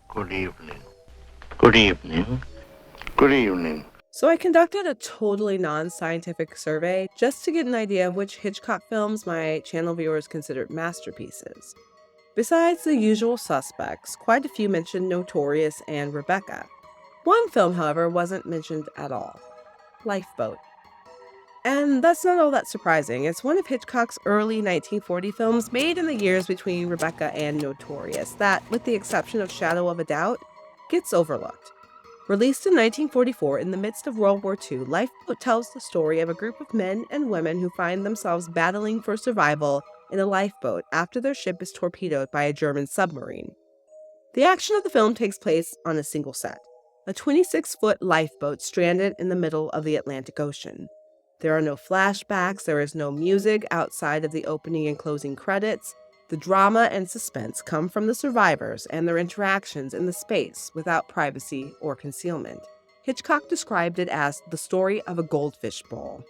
Good evening. Good evening. Good evening. So I conducted a totally non-scientific survey just to get an idea of which Hitchcock films my channel viewers considered masterpieces. Besides the usual suspects, quite a few mentioned Notorious and Rebecca. One film, however, wasn't mentioned at all: Lifeboat. And that's not all that surprising. It's one of Hitchcock's early 1940 films made in the years between Rebecca and Notorious that, with the exception of Shadow of a Doubt, gets overlooked. Released in 1944 in the midst of World War II, Lifeboat tells the story of a group of men and women who find themselves battling for survival in a lifeboat after their ship is torpedoed by a German submarine. The action of the film takes place on a single set, a 26-foot lifeboat stranded in the middle of the Atlantic Ocean. There are no flashbacks, there is no music outside of the opening and closing credits. The drama and suspense come from the survivors and their interactions in the space without privacy or concealment. Hitchcock described it as the story of a goldfish bowl.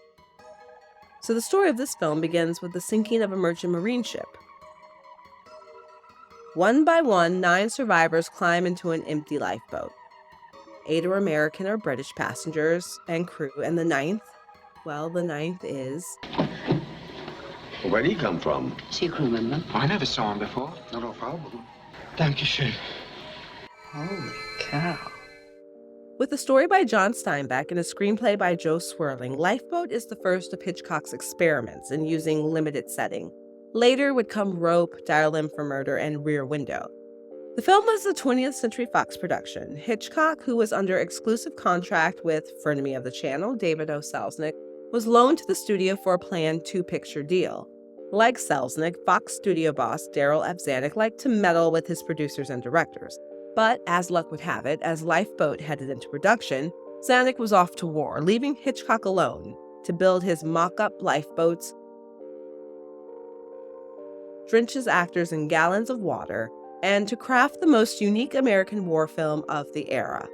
So the story of this film begins with the sinking of a merchant marine ship. One by one, 9 survivors climb into an empty lifeboat. 8 are American or British passengers and crew, and the 9th, well, the 9th is... Well, where'd he come from? Is he a crew member? I never saw him before. No problem. Dankeschön. Holy cow. With a story by John Steinbeck and a screenplay by Jo Swerling, Lifeboat is the first of Hitchcock's experiments in using limited setting. Later would come Rope, Dial M for Murder, and Rear Window. The film was a 20th Century Fox production. Hitchcock, who was under exclusive contract with frenemy of the channel, David O. Selznick, was loaned to the studio for a planned 2-picture deal. Like Selznick, Fox studio boss Darryl F. Zanuck liked to meddle with his producers and directors. But, as luck would have it, as Lifeboat headed into production, Zanuck was off to war, leaving Hitchcock alone to build his mock-up lifeboats, drench his actors in gallons of water, and to craft the most unique American war film of the era.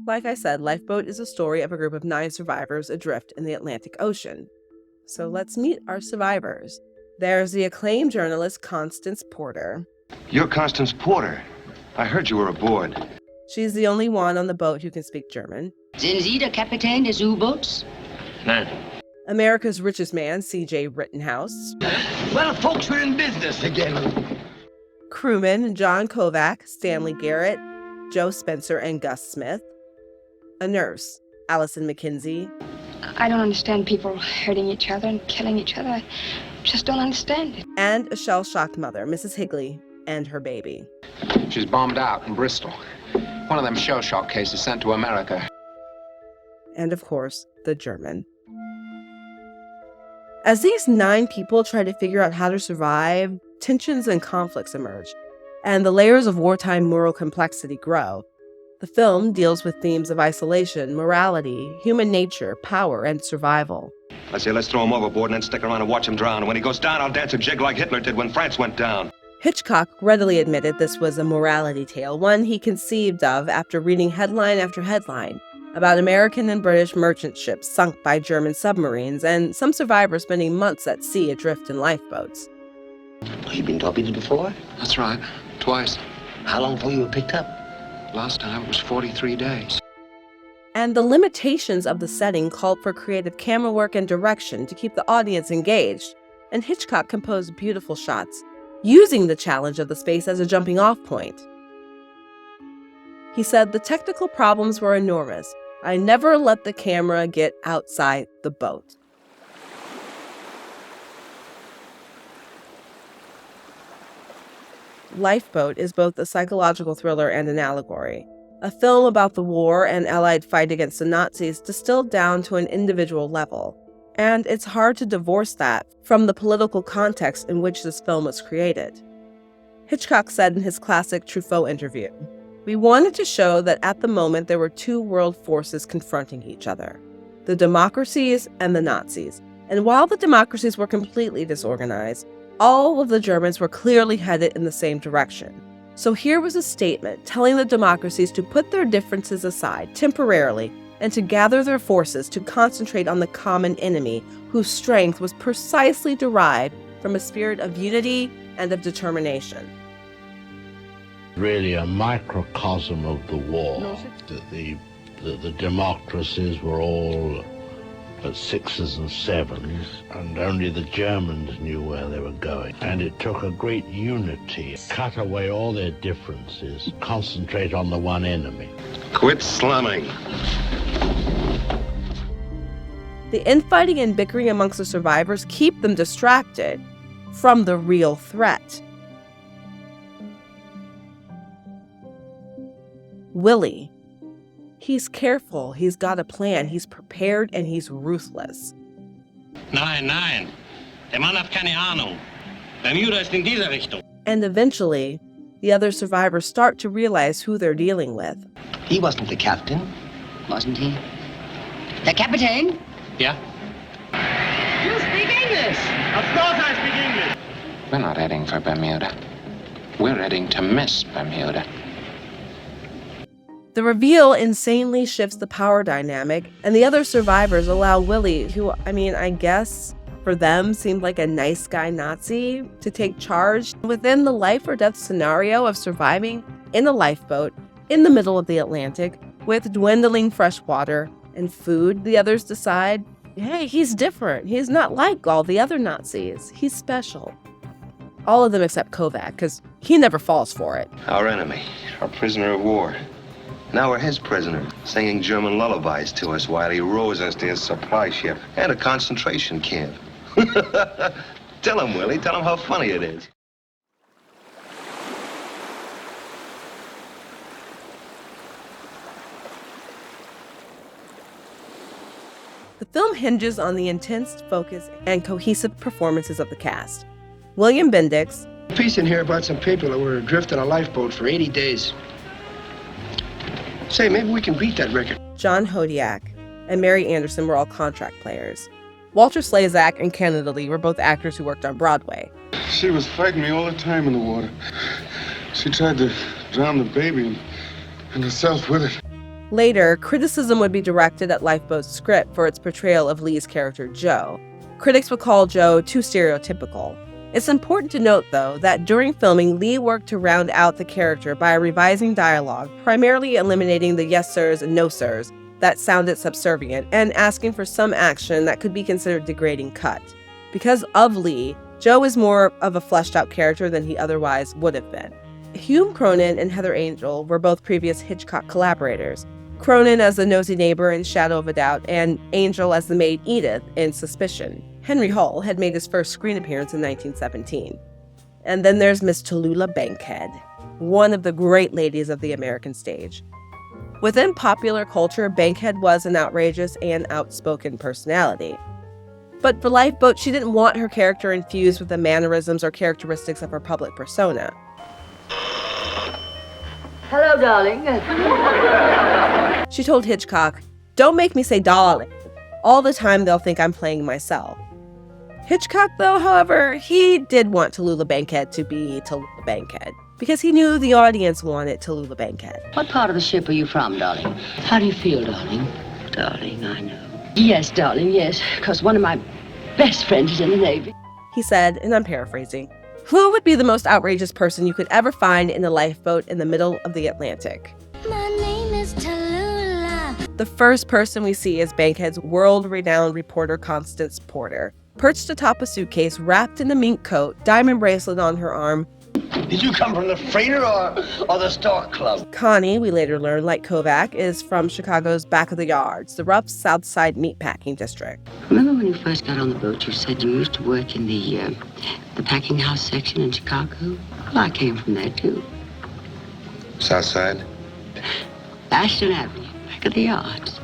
Like I said, Lifeboat is a story of a group of 9 survivors adrift in the Atlantic Ocean. So let's meet our survivors. There's the acclaimed journalist Constance Porter. You're Constance Porter. I heard you were aboard. She's the only one on the boat who can speak German. Sind Sie der Kapitän des U-Boots? Nein. America's richest man, C.J. Rittenhouse. Well, folks, we're in business again. Crewmen John Kovac, Stanley Garrett, Joe Spencer, and Gus Smith. A nurse, Allison McKenzie. I don't understand people hurting each other and killing each other. I just don't understand it. And a shell-shocked mother, Mrs. Higley, and her baby. She's bombed out in Bristol. One of them shell shock cases sent to America. And of course, the German. As these 9 people try to figure out how to survive, tensions and conflicts emerge, and the layers of wartime moral complexity grow. The film deals with themes of isolation, morality, human nature, power, and survival. I say let's throw him overboard and then stick around and watch him drown. And when he goes down, I'll dance a jig like Hitler did when France went down. Hitchcock readily admitted this was a morality tale, one he conceived of after reading headline after headline about American and British merchant ships sunk by German submarines and some survivors spending months at sea adrift in lifeboats. You been torpedoed before? That's right. Twice. How long before you were picked up? Last time it was 43 days. And the limitations of the setting called for creative camera work and direction to keep the audience engaged, and Hitchcock composed beautiful shots, using the challenge of the space as a jumping-off point. He said, "The technical problems were enormous. I never let the camera get outside the boat." Lifeboat is both a psychological thriller and an allegory, a film about the war and Allied fight against the Nazis distilled down to an individual level. And it's hard to divorce that from the political context in which this film was created. Hitchcock said in his classic Truffaut interview, "We wanted to show that at the moment there were 2 world forces confronting each other, the democracies and the Nazis. And while the democracies were completely disorganized, all of the Germans were clearly headed in the same direction. So here was a statement telling the democracies to put their differences aside temporarily and to gather their forces to concentrate on the common enemy, whose strength was precisely derived from a spirit of unity and of determination. Really a microcosm of the war. The democracies were all at sixes and sevens, and only the Germans knew where they were going. And it took a great unity, cut away all their differences, concentrate on the one enemy. Quit slumming. The infighting and bickering amongst the survivors keep them distracted from the real threat. Willie. He's careful, he's got a plan, he's prepared, and he's ruthless. Nein. Der Mann hat keine Ahnung. Bermuda ist in dieser Richtung. And eventually, the other survivors start to realize who they're dealing with. He wasn't the captain. Wasn't he? The Kapitän? Yeah? You speak English. Of course I speak English. We're not heading for Bermuda. We're heading to miss Bermuda. The reveal insanely shifts the power dynamic, and the other survivors allow Willie, who, I guess, for them seemed like a nice guy Nazi, to take charge within the life or death scenario of surviving in a lifeboat in the middle of the Atlantic with dwindling fresh water and food. The others decide, hey, he's different. He's not like all the other Nazis. He's special. All of them except Kovac, because he never falls for it. Our enemy, our prisoner of war. Now we're his prisoner, singing German lullabies to us while he rows us to his supply ship and a concentration camp. Tell him, Willie, tell him how funny it is. The film hinges on the intense focus and cohesive performances of the cast. William Bendix, A piece in here about some people that were adrift on a lifeboat for 80 days. Say, maybe we can beat that record. John Hodiak, and Mary Anderson were all contract players. Walter Slezak and Canada Lee were both actors who worked on Broadway. She was fighting me all the time in the water. She tried to drown the baby and herself with it. Later, criticism would be directed at Lifeboat's script for its portrayal of Lee's character, Jo. Critics would call Jo too stereotypical. It's important to note, though, that during filming, Lee worked to round out the character by revising dialogue, primarily eliminating the yes sirs and no sirs that sounded subservient, and asking for some action that could be considered degrading cut. Because of Lee, Jo is more of a fleshed-out character than he otherwise would have been. Hume Cronyn and Heather Angel were both previous Hitchcock collaborators. Cronyn as the nosy neighbor in Shadow of a Doubt, and Angel as the maid Edith in Suspicion. Henry Hull had made his first screen appearance in 1917. And then there's Miss Tallulah Bankhead, one of the great ladies of the American stage. Within popular culture, Bankhead was an outrageous and outspoken personality. But for Lifeboat, she didn't want her character infused with the mannerisms or characteristics of her public persona. Hello, darling. She told Hitchcock, "Don't make me say darling. All the time they'll think I'm playing myself." Hitchcock, though, however, he did want Tallulah Bankhead to be Tallulah Bankhead, because he knew the audience wanted Tallulah Bankhead. What part of the ship are you from, darling? How do you feel, darling? Darling, I know. Yes, darling, yes, because one of my best friends is in the Navy. He said, and I'm paraphrasing, "Who would be the most outrageous person you could ever find in a lifeboat in the middle of the Atlantic?" My name is Tallulah. The first person we see is Bankhead's world-renowned reporter Constance Porter, perched atop a suitcase wrapped in a mink coat, diamond bracelet on her arm. Did you come from the freighter or the Stork Club? Connie, we later learn, like Kovac, is from Chicago's back of the yards, the rough South Side meatpacking district. Remember when you first got on the boat, you said you used to work in the packing house section in Chicago? Well, I came from there, too. South Side? Ashton Avenue, back of the yards.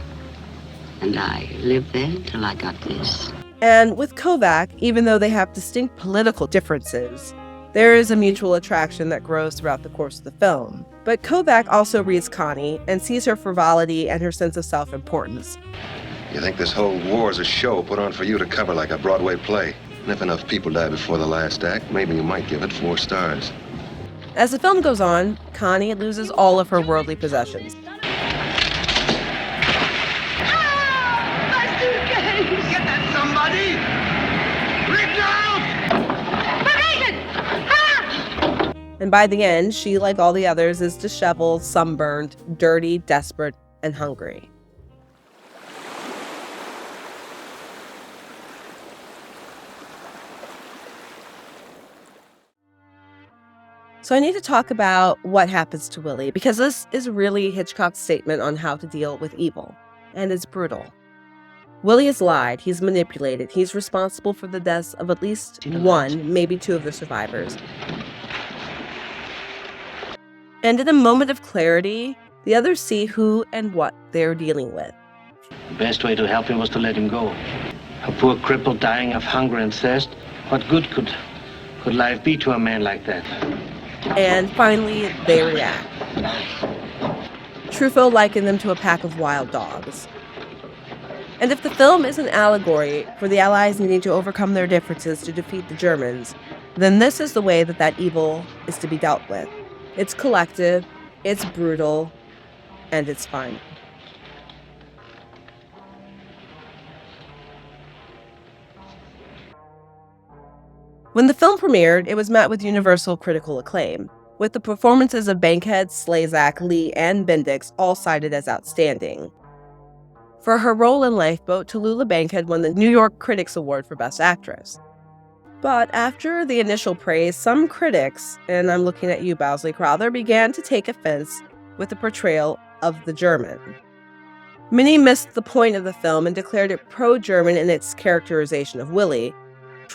And I lived there until I got this. And with Kovac, even though they have distinct political differences, there is a mutual attraction that grows throughout the course of the film. But Kovac also reads Connie and sees her frivolity and her sense of self-importance. You think this whole war is a show put on for you to cover like a Broadway play? And if enough people die before the last act, maybe you might give it 4 stars. As the film goes on, Connie loses all of her worldly possessions. Get that, somebody! Look out! And by the end, she, like all the others, is disheveled, sunburned, dirty, desperate, and hungry. So I need to talk about what happens to Willie, because this is really Hitchcock's statement on how to deal with evil, and it's brutal. Willie has lied, he's manipulated, he's responsible for the deaths of at least one, maybe two of the survivors. And in a moment of clarity, the others see who and what they're dealing with. The best way to help him was to let him go. A poor cripple dying of hunger and thirst. What good could life be to a man like that? And finally, they react. Truffaut likened them to a pack of wild dogs. And if the film is an allegory for the Allies needing to overcome their differences to defeat the Germans, then this is the way that evil is to be dealt with. It's collective, it's brutal, and it's final. When the film premiered, it was met with universal critical acclaim, with the performances of Bankhead, Slezak, Lee, and Bendix all cited as outstanding. For her role in Lifeboat, Tallulah Bankhead won the New York Critics Award for Best Actress. But after the initial praise, some critics, and I'm looking at you, Bosley Crowther, began to take offense with the portrayal of the German. Many missed the point of the film and declared it pro-German in its characterization of Willie.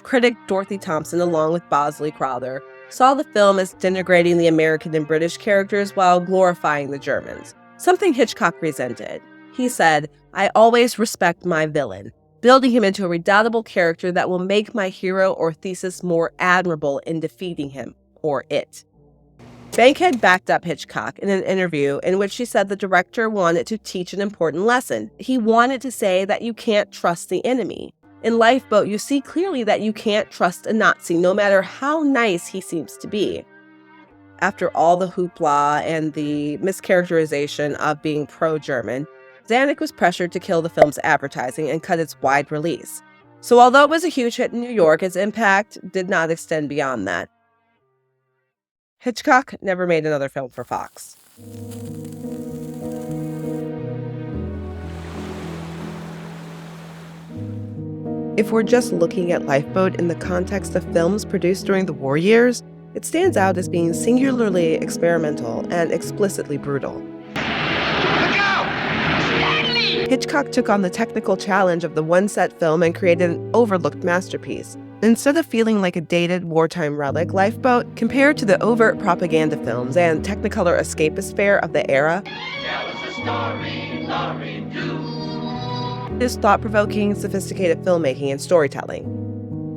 Critic Dorothy Thompson, along with Bosley Crowther, saw the film as denigrating the American and British characters while glorifying the Germans, something Hitchcock resented. He said, "I always respect my villain, building him into a redoubtable character that will make my hero or thesis more admirable in defeating him, or it." Bankhead backed up Hitchcock in an interview in which she said the director wanted to teach an important lesson. He wanted to say that you can't trust the enemy. In Lifeboat, you see clearly that you can't trust a Nazi, no matter how nice he seems to be. After all the hoopla and the mischaracterization of being pro-German, Zanuck was pressured to kill the film's advertising and cut its wide release. So although it was a huge hit in New York, its impact did not extend beyond that. Hitchcock never made another film for Fox. If we're just looking at Lifeboat in the context of films produced during the war years, it stands out as being singularly experimental and explicitly brutal. Hitchcock took on the technical challenge of the one-set film and created an overlooked masterpiece. Instead of feeling like a dated wartime relic, Lifeboat, compared to the overt propaganda films and Technicolor escapist fare of the era, is thought-provoking, sophisticated filmmaking and storytelling.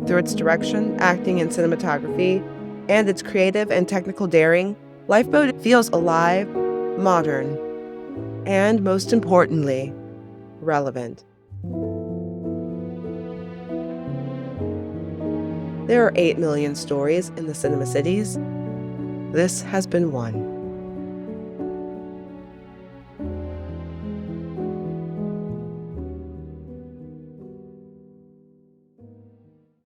Through its direction, acting, and cinematography, and its creative and technical daring, Lifeboat feels alive, modern, and most importantly, relevant. There are 8 million stories in the cinema cities. This has been one.